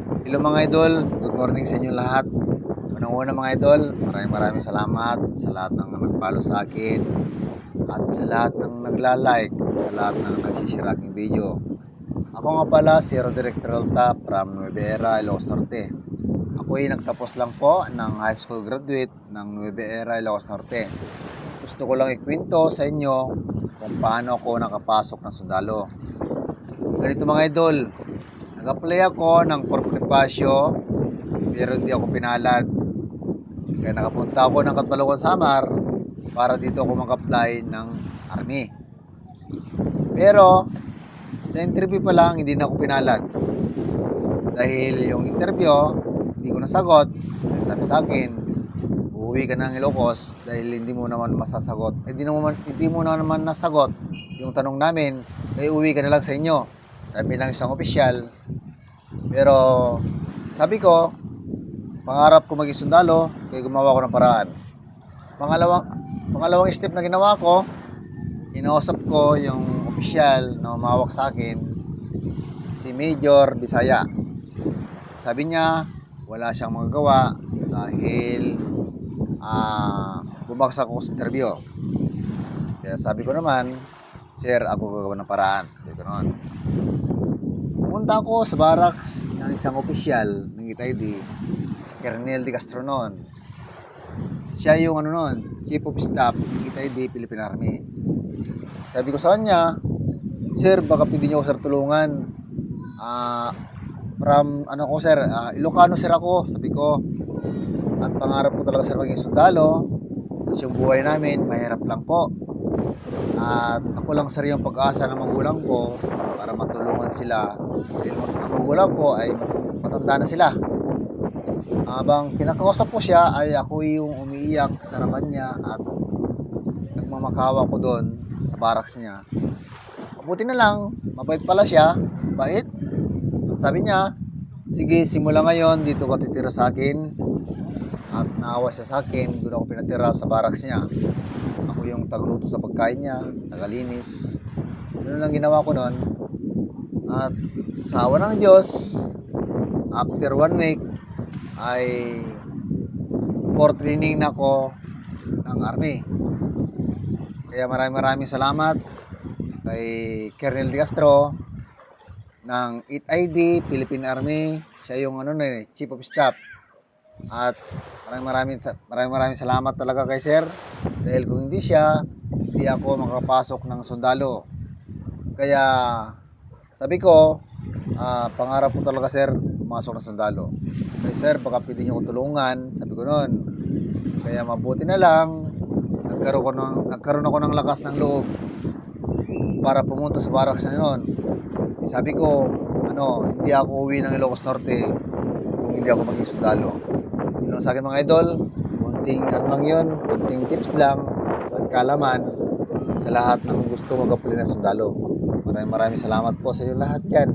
Hello mga idol, good morning sa inyo lahat. Unang-una mga idol, maraming salamat sa lahat ng nag-follow sa akin at sa lahat ng nagla-like, sa lahat ng nag-share aking video. Ako nga pala si Roderick Peralta from Nueva Ecija, Ilocos Norte. Ako ay nagtapos lang po ng high school graduate ng Nueva Ecija, Ilocos Norte. Gusto ko lang ikwento sa inyo kung paano ako nakapasok ng sundalo. Ganito mga idol, nag-apply ako ng Fort Bonifacio pero hindi ako pinalad. Kaya nakapunta ako ng Catbalogan, Samar para dito ako mag-apply ng Army. Pero sa interview pa lang hindi na ako pinalad. Dahil yung interview hindi ko nasagot. Sabi sa akin, uuwi ka ng Ilocos dahil hindi mo naman masasagot. Hindi mo naman nasagot yung tanong namin, kaya uwi ka na lang sa inyo. Sabi ng isang opisyal. Pero sabi ko, pangarap ko maging sundalo, kaya gumawa ko ng paraan. Pangalawang step na ginawa ko, inausap ko yung opisyal na umawak sa akin, si Major Bisaya. Sabi niya, wala siyang magagawa dahil bumagsak ako sa interview. Kaya sabi ko naman, sir, ako gagawa ng paraan. Sabi ko noon. Pumunta ako sa barracks ng isang opisyal ng ITID, si Colonel De Castro noon. Siya yung Chief of Staff ng ITID, Philippine Army. Sabi ko sa kanya, sir, baka pwede niyo ako sir tulungan. Ilocano sir ako, sabi ko. At pangarap ko talaga sir maging sundalo. Kasi yung buhay namin, mahirap lang po. At ako lang sir yung pag-asa ng magulang ko para matulungan sila. Dahil ang magulang ko ay matanda na sila. Habang kinakausap ko siya ay ako yung umiiyak sa harapan niya at nagmamakawa ko doon sa barracks niya. Mabuti na lang, mabait pala siya, bait. At sabi niya, sige, simula ngayon dito ka titira sa akin. At naawa siya sa akin, doon ako pinatira sa barracks niya. Ako yung tagluto sa pagkain niya, tagalinis. Doon lang ginawa ko noon. At sa awa ng Diyos, after 1 week, ay for training na ako ng Army. Kaya maraming salamat kay Colonel De Castro ng 8ID, Philippine Army. Siya yung Chief of Staff. At maraming salamat talaga kay sir. Dahil kung hindi siya, hindi ako makapasok ng sundalo. Kaya sabi ko, pangarap ko talaga sir, pumasok ng sundalo. Kaya sir, baka pwede niyo ko tulungan. Sabi ko noon. Kaya mabuti na lang, nagkaroon ako ng lakas ng loob para pumunta sa barracks na noon. Sabi ko, hindi ako uwi ng Ilocos Norte kung hindi ako maging sundalo. Yun lang sa akin mga idol. Kunting tips lang at kaalaman sa lahat ng gusto mag-apply ng sundalo. Maraming salamat po sa inyo lahat dyan.